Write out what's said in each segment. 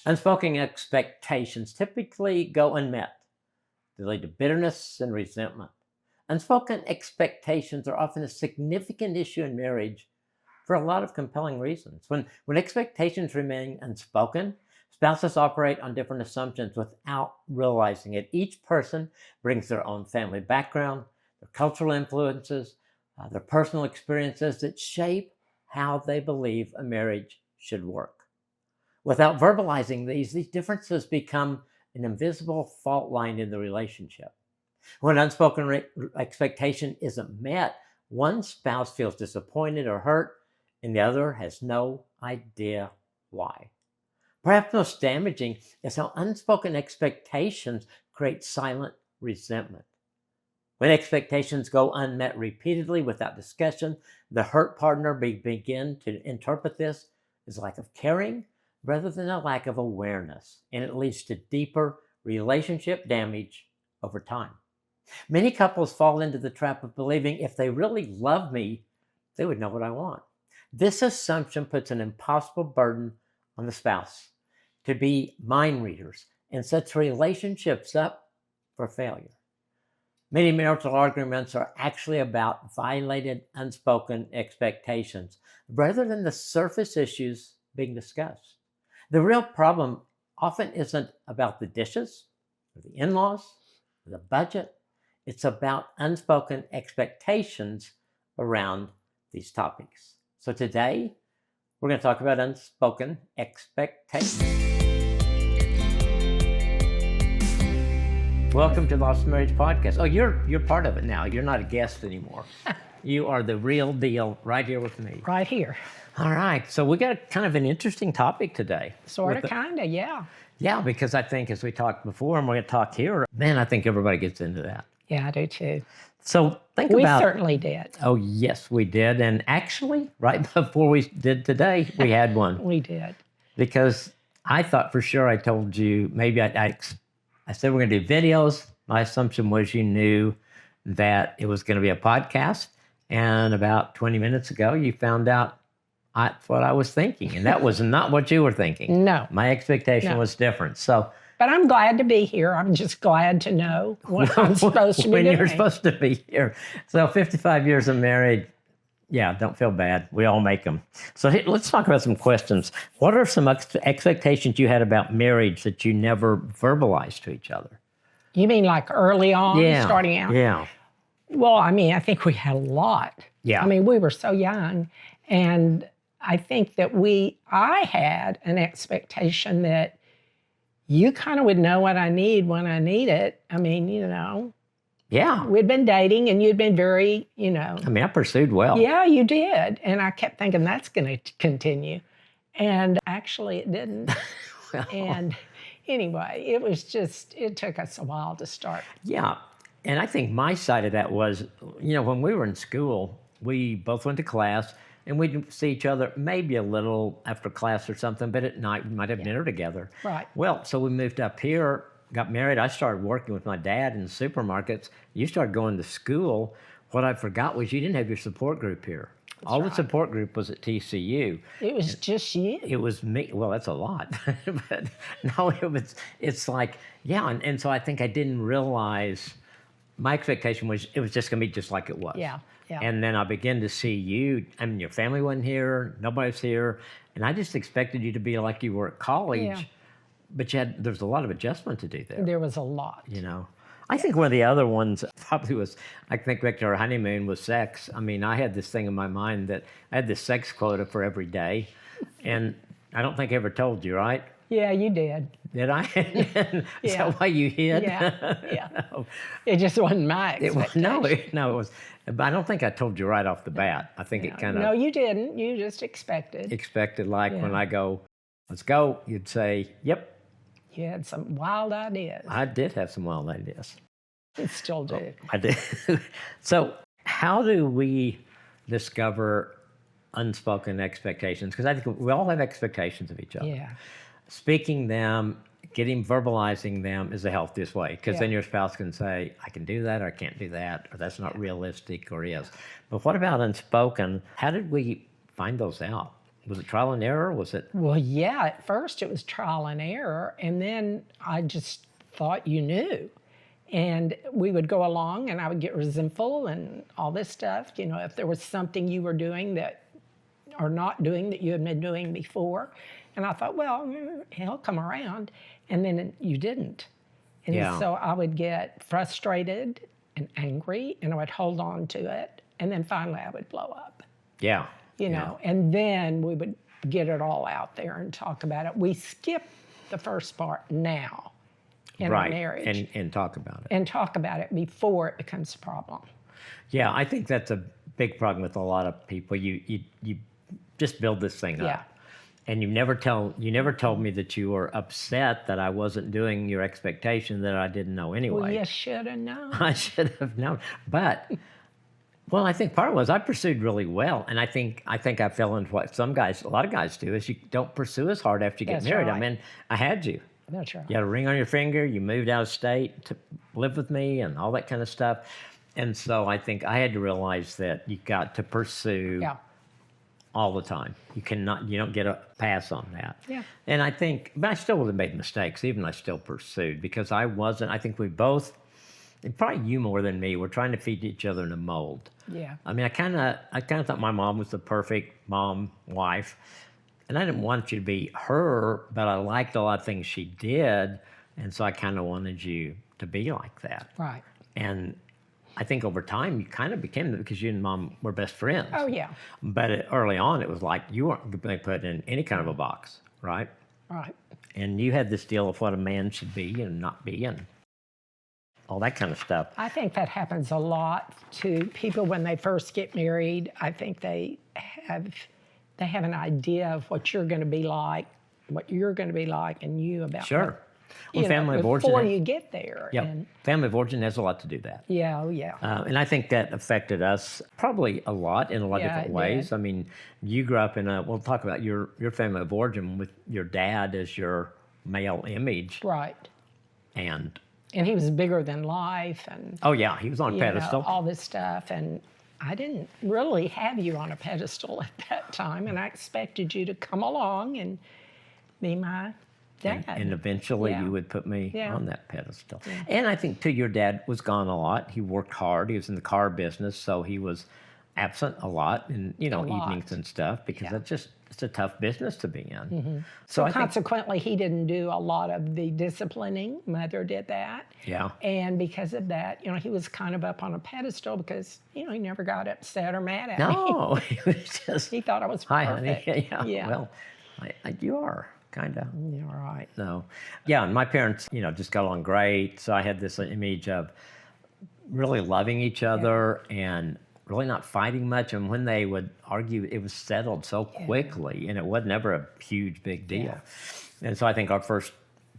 Unspoken expectations typically go unmet. They lead to bitterness and resentment. Unspoken expectations are often a significant issue in marriage for a lot of compelling reasons. When expectations remain unspoken, spouses operate on different assumptions without realizing it. Each person brings their own family background, their cultural influences, their personal experiences that shape how they believe a marriage should work. Without verbalizing these differences become an invisible fault line in the relationship. When unspoken expectation isn't met, one spouse feels disappointed or hurt, and the other has no idea why. Perhaps most damaging is how unspoken expectations create silent resentment. When expectations go unmet repeatedly without discussion, the hurt partner begin to interpret this as a lack of caring rather than a lack of awareness, and it leads to deeper relationship damage over time. Many couples fall into the trap of believing if they really love me, they would know what I want. This assumption puts an impossible burden on the spouse to be mind readers and sets relationships up for failure. Many marital arguments are actually about violated unspoken expectations rather than the surface issues being discussed. The real problem often isn't about the dishes or the in-laws or the budget. It's about unspoken expectations around these topics. So today, we're going to talk about unspoken expectations. Welcome to Lost Marriage Podcast. Oh, you're part of it now. You're not a guest anymore. You are the real deal right here with me. Right here. All right. So we got kind of an interesting topic today. Sort of, kind of, yeah. Yeah, because I think as we talked before and we're going to talk here, man, I think everybody gets into that. Yeah, I do too. So think We about... certainly did. Oh, yes, we did. And actually, right before we did today, we had one. We did. Because I thought for sure I told you, maybe I said we're going to do videos. My assumption was you knew that it was going to be a podcast. And about 20 minutes ago, you found out that's what I was thinking. And that was not what you were thinking. No. My expectation was different. So, but I'm glad to be here. I'm just glad to know what I'm supposed to be when doing. you're supposed to be here. So 55 years of marriage, yeah, don't feel bad. We all make them. So let's talk about some questions. What are some expectations you had about marriage that you never verbalized to each other? You mean like early on, starting out? Yeah. Well, I mean, I think we had a lot. Yeah. I mean, we were so young. And I think that I had an expectation that you kind of would know what I need when I need it. I mean, Yeah. we'd been dating and you'd been very, I mean, I pursued well. Yeah, you did. And I kept thinking that's going to continue. And actually it didn't. Well. And anyway, it took us a while to start. Yeah. And I think my side of that was, when we were in school, we both went to class and we'd see each other maybe a little after class or something, but at night we might have dinner together. Right. Well, so we moved up here, got married. I started working with my dad in the supermarkets. You started going to school. What I forgot was you didn't have your support group here. All the support group was at TCU. It was just you. It was me. Well, that's a lot. But no, it's like, yeah. And so I think I didn't realize my expectation was it was just going to be just like it was. Yeah. And then I began to see you. I mean, your family wasn't here. Nobody's here. And I just expected you to be like you were at college. Yeah. But there's a lot of adjustment to do there. There was a lot. I think one of the other ones probably was, I think back to our honeymoon, was sex. I mean, I had this thing in my mind that I had this sex quota for every day. And I don't think I ever told you, right? Yeah, you did. Did I? Is that why you hid? Yeah. It just wasn't my expectation. No, it was. But I don't think I told you right off the bat. I think it kind of... No, you didn't. You just expected. When I go, let's go, you'd say, yep. You had some wild ideas. I did have some wild ideas. You still do. I did. So how do we discover unspoken expectations? Because I think we all have expectations of each other. Yeah. Speaking them, verbalizing them is the healthiest way, because then your spouse can say, I can do that, or I can't do that, or that's not realistic, or yes. But what about unspoken? How did we find those out? Was it trial and error? Was it? Well, yeah, at first it was trial and error, and then I just thought you knew. And we would go along and I would get resentful and all this stuff. You know, if there was something you were doing that, or not doing that you had been doing before. And I thought, well, he'll come around. And then you didn't. And Yeah. so I would get frustrated and angry and I would hold on to it. And then finally I would blow up, Yeah. you know, and then we would get it all out there and talk about it. We skip the first part now in our marriage. And talk about it. And talk about it before it becomes a problem. Yeah, I think that's a big problem with a lot of people. You just build this thing up. Yeah. And you never told me that you were upset that I wasn't doing your expectation that I didn't know anyway. Well, you should have known. I should have known. But well, I think part of it was I pursued really well. And I think I fell into what a lot of guys do, is you don't pursue as hard after you get That's married. right. I mean, I had you. That's right. You had a ring on your finger, you moved out of state to live with me and all that kind of stuff. And so I think I had to realize that you got to pursue Yeah. all the time. You don't get a pass on that. Yeah. And I think, but I still would have made mistakes, even I still pursued, because I think we both, and probably you more than me, were trying to feed each other in a mold. Yeah. I mean, I kind of thought my mom was the perfect mom, wife, and I didn't want you to be her, but I liked a lot of things she did, and so I kind of wanted you to be like that. Right. And I think over time you kind of became that, because you and mom were best friends. Oh, yeah. But early on, it was like you weren't being put in any kind of a box, right? Right. And you had this deal of what a man should be and not be, and all that kind of stuff. I think that happens a lot to people when they first get married. I think they have an idea of what you're going to be like, and you about Sure. Well, family of origin. before you get there. Yeah, And family of origin has a lot to do that. yeah, oh, yeah. And I think that affected us probably a lot in a lot of Yeah, different it ways. did. I mean, you grew up we'll talk about your family of origin with your dad as your male image. Right. And, And he was bigger than life, and oh yeah, he was on a you know, pedestal. all this stuff. And I didn't really have you on a pedestal at that time, and I expected you to come along and be my dad. And eventually Yeah. you would put me Yeah. on that pedestal. And I think, too, your dad was gone a lot. He worked hard. He was in the car business, so he was absent a lot in, lot. evenings and stuff, because it's a tough business to be in. Mm-hmm. So I think, Consequently, he didn't do a lot of the disciplining. Mother did that. yeah. And because of that, he was kind of up on a pedestal because, he never got upset or mad at me. No, he was just, He thought I was hi, perfect. honey. Yeah, Yeah. well, you are, kind of. You're right. No. Yeah, and my parents, just got along great. So I had this image of really loving each other and really not fighting much. And when they would argue, it was settled so quickly, and it was never a huge, big deal. Yeah. And so I think our first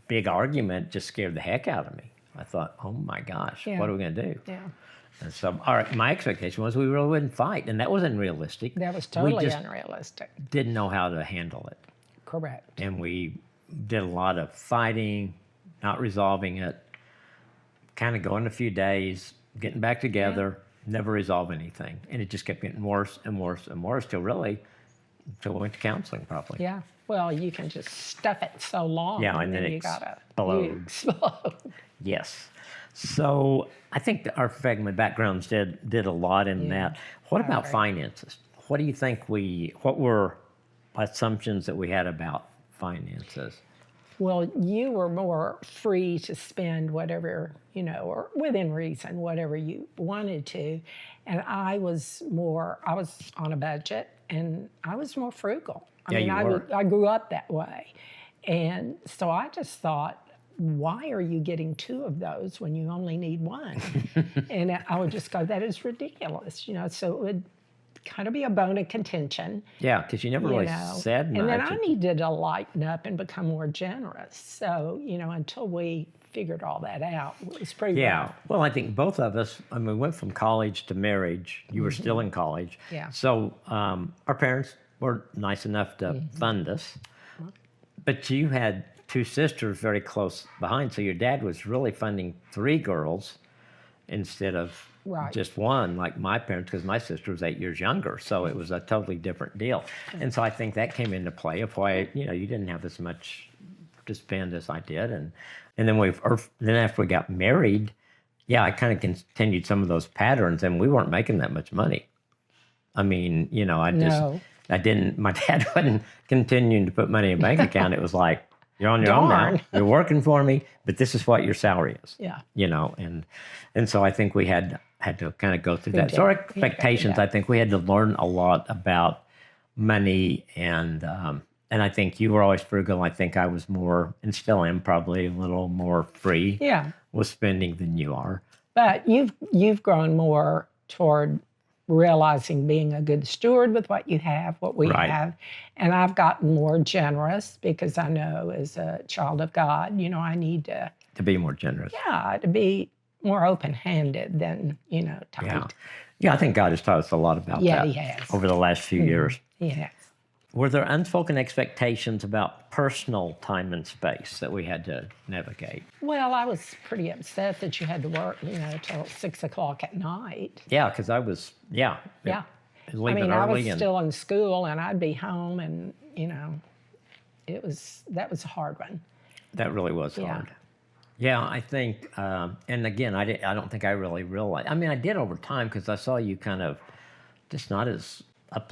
big argument just scared the heck out of me. I thought, oh my gosh, Yeah. what are we going to do? Yeah. And so my expectation was we really wouldn't fight, and that was unrealistic. That was We totally just unrealistic. didn't know how to handle it. Correct. And we did a lot of fighting, not resolving it, kind of going a few days, getting back together, never resolve anything. And it just kept getting worse and worse and worse till we went to counseling probably. Yeah. Well, you can just stuff it so long. Yeah, and then you it gotta explode. Yes. So I think that our family backgrounds did a lot in that. What about agree. finances? What do you think what were assumptions that we had about finances? Well, you were more free to spend whatever, or within reason, whatever you wanted to. And I was on a budget, and I was more frugal. I grew up that way. And so I just thought, why are you getting two of those when you only need one? And I would just go, that is ridiculous, so it would kind of be a bone of contention. Yeah, because you never really said much. And then I needed to lighten up and become more generous. So, until we figured all that out, it was pretty rough. Well, I think both of us, we went from college to marriage. You were still in college. Yeah. So our parents were nice enough to fund us. But you had two sisters very close behind. So your dad was really funding three girls. instead of Right. just one, like my parents, because my sister was 8 years younger. So it was a totally different deal. And so I think that came into play of why, you didn't have as much to spend as I did. And then after we got married, yeah, I kind of continued some of those patterns, and we weren't making that much money. I mean, No. I didn't, my dad wasn't continuing to put money in a bank account. It was like, you're on your own now. Darn. You're working for me, but this is what your salary is. Yeah. And so I think we had to kind of go through that. did. So our expectations, I think we had to learn a lot about money, and I think you were always frugal. I think I was more, and still am, probably a little more free Yeah. with spending than you are. But you've grown more toward realizing being a good steward with what you have, what we Right. have. And I've gotten more generous because I know as a child of God, I need To be more generous. to be more open-handed than, tight. Yeah. Yeah, I think God has taught us a lot about Yeah, that he has. over the last few years. He has. Were there unspoken expectations about personal time and space that we had to navigate? Well, I was pretty upset that you had to work, till 6 o'clock at night. Yeah, because I was, Yeah. leaving I early. was still in school and I'd be home and, that was a hard one. That really was Yeah. hard. Yeah, I think, and again, I don't think I really realized. I mean, I did over time because I saw you kind of just not as up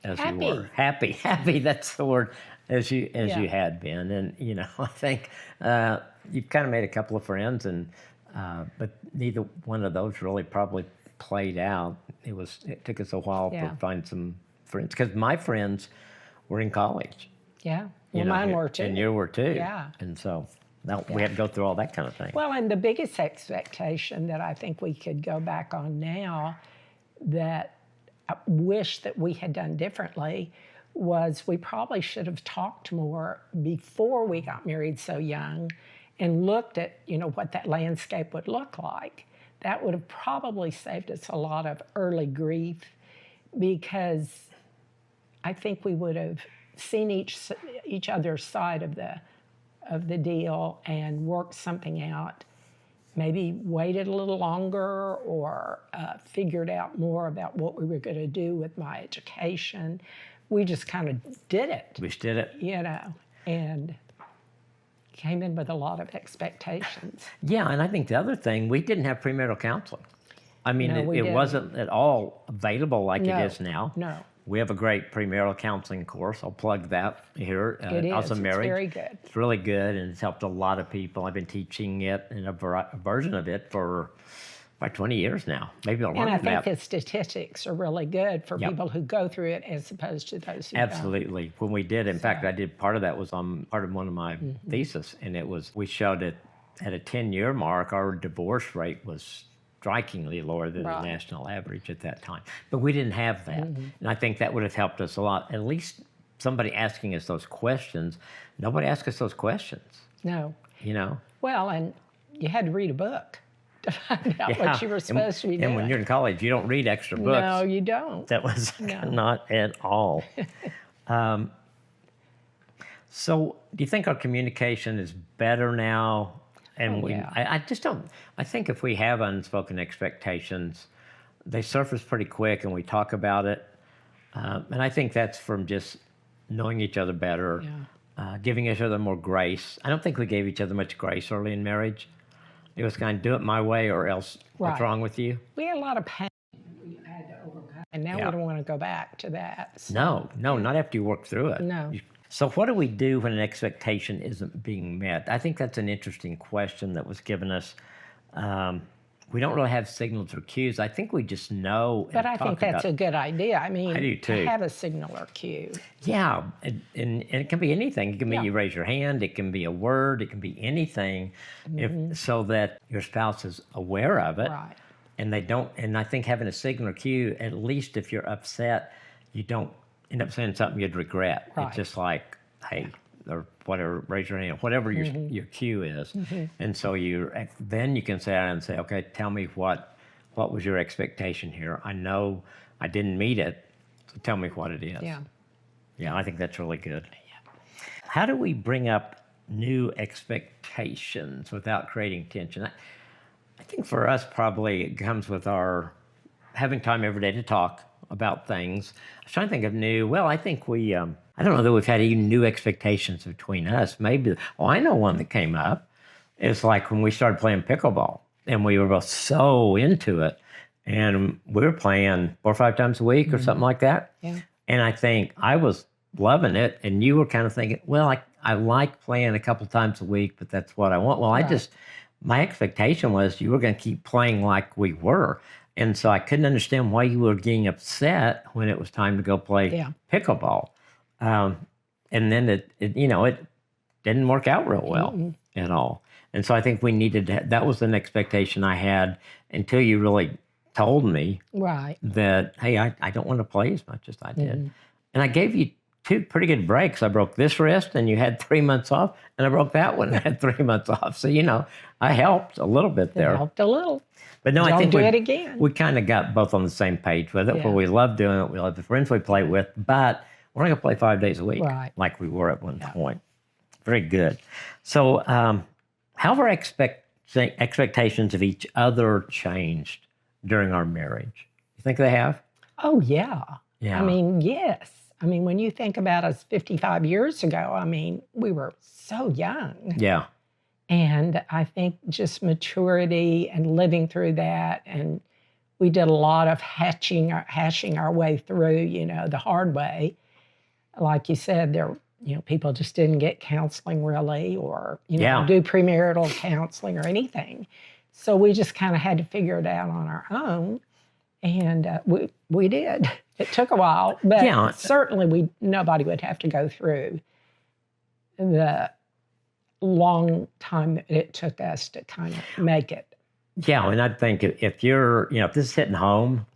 as Happy. you were. Happy. That's the word, as you Yeah. had been, and I think you've kind of made a couple of friends, and but neither one of those really probably played out. It took us a while Yeah. to find some friends because my friends were in college. Yeah. Well, mine were too. And you were too. Yeah. And so now we had to go through all that kind of thing. Well, and the biggest expectation that I think we could go back on now that I wish that we had done differently was we probably should have talked more before we got married so young and looked at, what that landscape would look like. That would have probably saved us a lot of early grief because I think we would have seen each other's side of the deal and worked something out. Maybe waited a little longer or figured out more about what we were going to do with my education. We just kind of did it. We just did it. And came in with a lot of expectations. Yeah, and I think the other thing, we didn't have premarital counseling. I mean, No, we it didn't. wasn't at all available like No, it is now. no. We have a great premarital counseling course. I'll plug that here. It is. Awesome It's Marriage. very good. It's really good, and it's helped a lot of people. I've been teaching it and a version of it for about 20 years now, maybe longer And I than that. think the statistics are really good for Yep. people who go through it as opposed to those who don't. Absolutely. When we did, in fact, I did part of that was on part of one of my thesis, and we showed it at a 10-year mark, our divorce rate was strikingly lower than Right. the national average at that time. But we didn't have that. And I think that would have helped us a lot. At least somebody asking us those questions. Nobody asked us those questions, No. Well, and you had to read a book to find out what you were supposed to be doing. And when you're in college, you don't read extra books. No, you don't. That was not at all. So, do you think our communication is better now? And yeah. I just don't. I think if we have unspoken expectations, they surface pretty quick, and we talk about it. And I think that's from just knowing each other better, giving each other more grace. I don't think we gave each other much grace early in marriage. It was kind of do it my way, or else what's Right. wrong with you? We had a lot of pain we had to overcome. And now we don't want to go back to that. So, No, not after you work through it. No. So what do we do when an expectation isn't being met? I think that's an interesting question that was given us. We don't really have signals or cues. I think we just know. But I think that's a good idea. I mean, I do too. to have a signal or cue. Yeah, and it can be anything. It can be Yeah. you raise your hand. It can be a word. It can be anything, so that your spouse is aware of it. Right. And they don't. And I think having a signal or cue, at least if you're upset, you don't end up saying something you'd regret. Right. It's just like, hey, or whatever, raise your hand, whatever your cue is. And so then you can sit down and say, okay, tell me what was your expectation here? I know I didn't meet it, so tell me what it is. Yeah. Yeah, I think that's really good. How do we bring up new expectations without creating tension? I think for us, probably it comes with our having time every day to talk about things. I was trying to think of I think I don't know that we've had any new expectations between us. Maybe, I know one that came up. It's like when we started playing pickleball and we were both so into it and we were playing 4 or 5 times a week or something like that. Yeah. And I think I was loving it. And you were kind of thinking, well, I like playing a couple times a week, but that's what I want. Well, Right. my expectation was you were going to keep playing like we were. And so I couldn't understand why you were getting upset when it was time to go play Yeah. pickleball. And then it didn't work out real well at all. And so I think we needed to, that was an expectation I had until you really told me Right. that, hey, I don't want to play as much as I did. And I gave you 2 pretty good breaks. I broke this wrist and you had 3 months off, and I broke that one and had 3 months off. So, I helped a little bit It there. helped a little. But no, I Don't think do it again. we kind of got both on the same page with it, Yeah. where we love doing it. We love the friends we play with, but we're not going to play 5 days a week Right. like we were at one point. Very good. So, how have our expectations of each other changed during our marriage? You think they have? Oh, yeah. Yeah. I mean, yes. I mean, when you think about us 55 years ago, I mean, we were so young. Yeah. And I think just maturity and living through that. And we did a lot of hashing our way through, the hard way. Like you said, people just didn't get counseling really, or, Yeah. do premarital counseling or anything. So we just kind of had to figure it out on our own. And we did. It took a while, but Yeah. certainly nobody would have to go through the long time that it took us to kind of make it. Yeah. And I think if you're, if this is hitting home,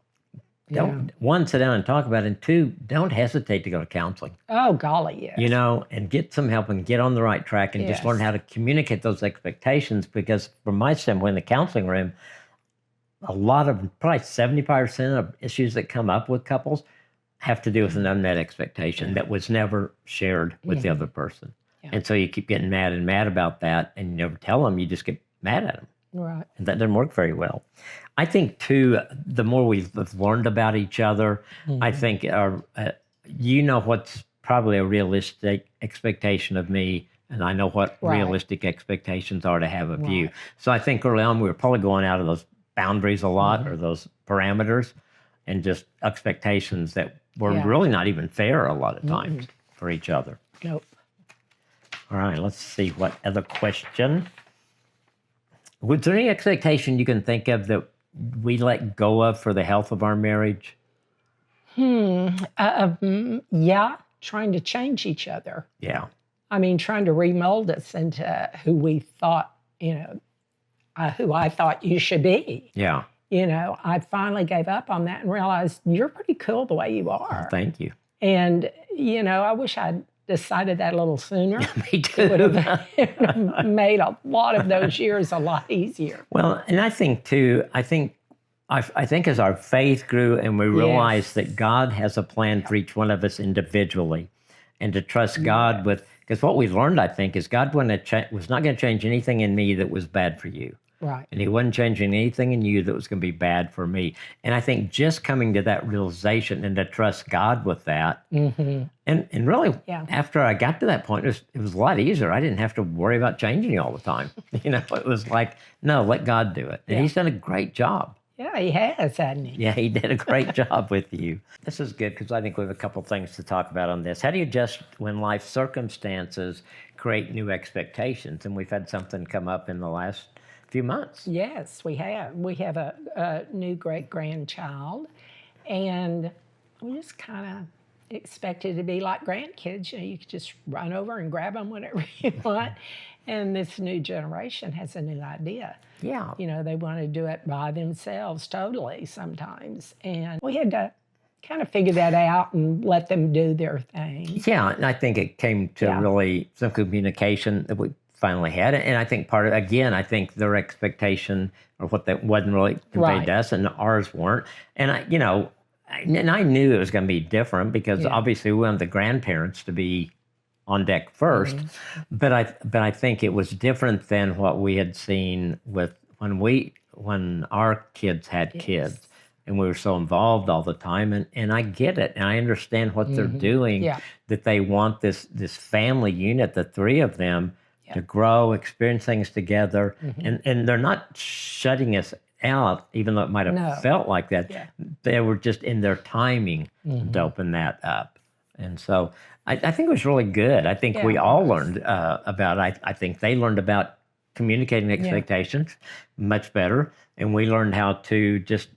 don't, one, sit down and talk about it, and 2, don't hesitate to go to counseling. Oh, golly, yes. And get some help and get on the right track and just learn how to communicate those expectations. Because from my standpoint, in the counseling room, a lot of, probably 75% of issues that come up with couples have to do with an unmet expectation that was never shared with the other person. Yeah. And so you keep getting mad and mad about that, and you never tell them, you just get mad at them. Right. And that doesn't work very well. I think, too, the more we've learned about each other, I think what's probably a realistic expectation of me, and I know what realistic expectations are to have of you. So I think early on we were probably going out of those boundaries a lot, or those parameters, and just expectations that were really not even fair a lot of times for each other. Nope. All right, let's see what other question. Was there any expectation you can think of that we let go of for the health of our marriage? Yeah, trying to change each other. Yeah. I mean, trying to remold us into who we thought, who I thought you should be. Yeah. I finally gave up on that and realized you're pretty cool the way you are. Thank you. And, I wish I'd decided that a little sooner. Me too. It would have made a lot of those years a lot easier. Well, and I think, too, I think as our faith grew and we realized that God has a plan for each one of us individually, and to trust God with, because what we learned, I think, is God was not going to change anything in me that was bad for you. Right. And he wasn't changing anything in you that was going to be bad for me. And I think just coming to that realization and to trust God with that. And really, after I got to that point, it was a lot easier. I didn't have to worry about changing you all the time. It was like, no, let God do it. And he's done a great job. Yeah, he has, hasn't he? Yeah, he did a great job with you. This is good because I think we have a couple things to talk about on this. How do you adjust when life circumstances create new expectations? And we've had something come up in the last few months. Yes, we have. We have a new great-grandchild, and we just kind of expected to be like grandkids. You could just run over and grab them whenever you want. And this new generation has a new idea. Yeah. They want to do it by themselves totally sometimes. And we had to kind of figure that out and let them do their thing. Yeah, and I think it came to really some communication that we finally had. And I think I think their expectation or what that wasn't really conveyed to us, and ours weren't. And I knew it was going to be different because obviously we wanted the grandparents to be on deck first. But I think it was different than what we had seen with when we when our kids had Yes. kids, and we were so involved all the time. And I get it, and I understand what they're doing. Yeah. That they want this family unit, the three of them, Yeah. to grow, experience things together, and they're not shutting us out, even though it might have No. felt like that. Yeah. They were just in their timing to open that up. And so I think it was really good. I think we Yeah, it all was. learned about it. I think they learned about communicating expectations much better. And we learned how to just,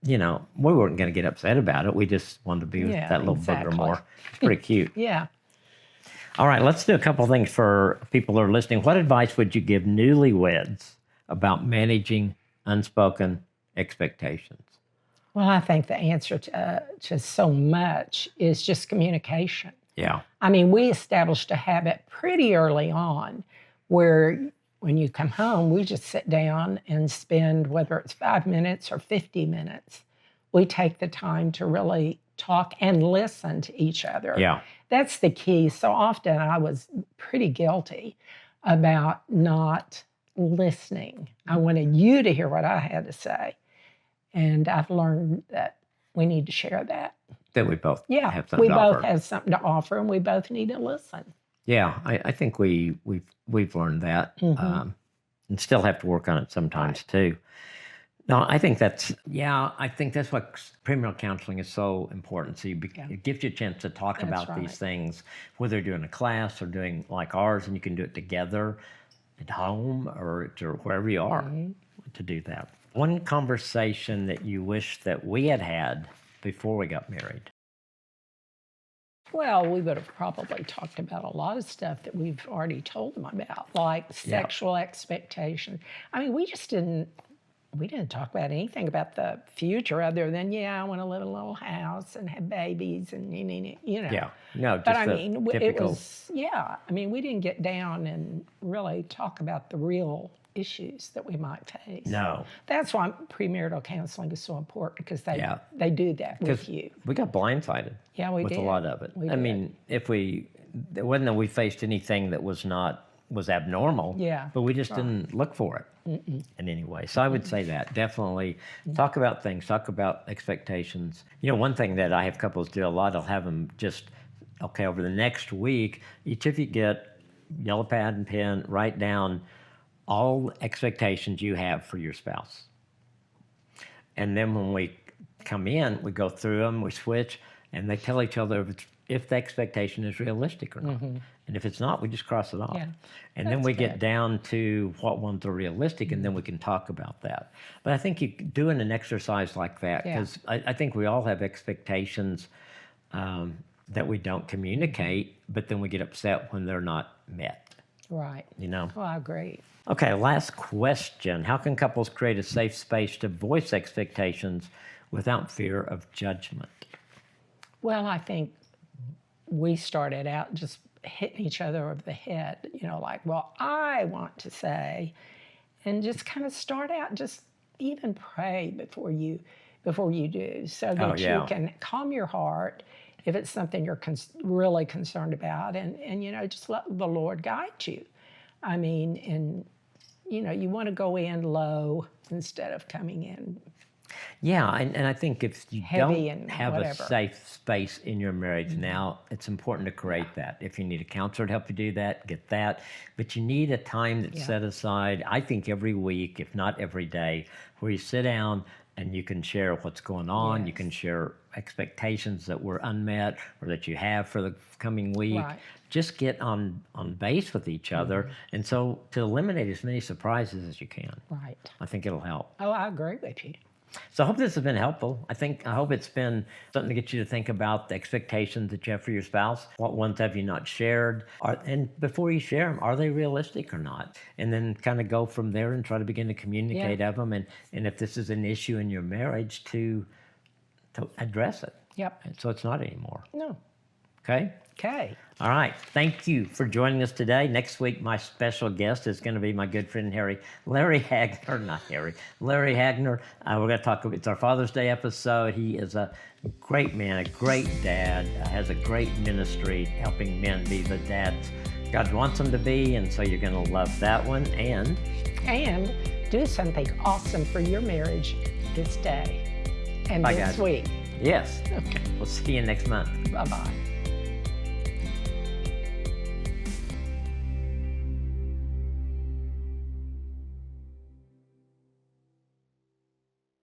we weren't going to get upset about it. We just wanted to be with that little booger more. It's pretty cute. Yeah. All right, let's do a couple of things for people who are listening. What advice would you give newlyweds about managing unspoken expectations? Well, I think the answer to so much is just communication. Yeah. I mean, we established a habit pretty early on where when you come home, we just sit down and spend, whether it's 5 minutes or 50 minutes, we take the time to really talk and listen to each other. Yeah. That's the key. So often I was pretty guilty about not listening. I wanted you to hear what I had to say. And I've learned that we need to share that. That we both Yeah, have something we to both offer. have something to offer, and we both need to listen. Yeah, I think we've learned that, and still have to work on it sometimes too. No, I think that's why premarital counseling is so important. So it gives you a chance to talk That's about these right. things, whether you're doing a class or doing like ours, and you can do it together at home or wherever you are to do that. One conversation that you wish that we had before we got married. Well, we would have probably talked about a lot of stuff that we've already told them about, like sexual expectations. I mean, we didn't talk about anything about the future other than, I want to live in a little house and have babies and, Yeah, no, just But I the mean, typical. we didn't get down and really talk about the real issues that we might face. No. That's why premarital counseling is so important, because they do that with you. We got blindsided. Yeah, we with did. a lot of it. We I did. mean, it wasn't that we faced anything that was abnormal. Yeah, But we just didn't look for it in any way. So I would say that definitely talk about things, talk about expectations. One thing that I have couples do a lot, I'll have them just, over the next week, each of you get yellow pad and pen, write down all expectations you have for your spouse. And then when we come in, we go through them, we switch, and they tell each other if the expectation is realistic or not. And if it's not, we just cross it off. Yeah, and then that's we get good. down to what ones are realistic, and then we can talk about that. But I think doing an exercise like that, because I think we all have expectations that we don't communicate, but then we get upset when they're not met. Right. Well, I agree. Okay, last question. How can couples create a safe space to voice expectations without fear of judgment? Well, I think we started out just hitting each other over the head, like, well, I want to say, and just kind of start out, just even pray before you do, so that you can calm your heart if it's something you're really concerned about, and just let the Lord guide you. I mean, and you want to go in low instead of coming in. Yeah, and I think if you Heavy don't and have whatever. a safe space in your marriage now, it's important to create that. If you need a counselor to help you do that, get that. But you need a time that's set aside, I think every week, if not every day, where you sit down and you can share what's going on. Yes. You can share expectations that were unmet or that you have for the coming week. Right. Just get on base with each other. And so to eliminate as many surprises as you can. Right. I think it'll help. Oh, I agree with you. So I hope this has been helpful. I hope it's been something to get you to think about the expectations that you have for your spouse. What ones have you not shared? And before you share them, are they realistic or not? And then kind of go from there and try to begin to communicate of them. And if this is an issue in your marriage, to address it. Yep. And so it's not anymore. No. Okay? Okay. All right. Thank you for joining us today. Next week, my special guest is going to be my good friend Larry Hagner. Larry Hagner. We're going to talk. It's our Father's Day episode. He is a great man, a great dad, has a great ministry helping men be the dads God wants them to be. And so you're going to love that one. And do something awesome for your marriage this day and Bye, this guys. week. Yes. Okay. We'll see you next month. Bye-bye.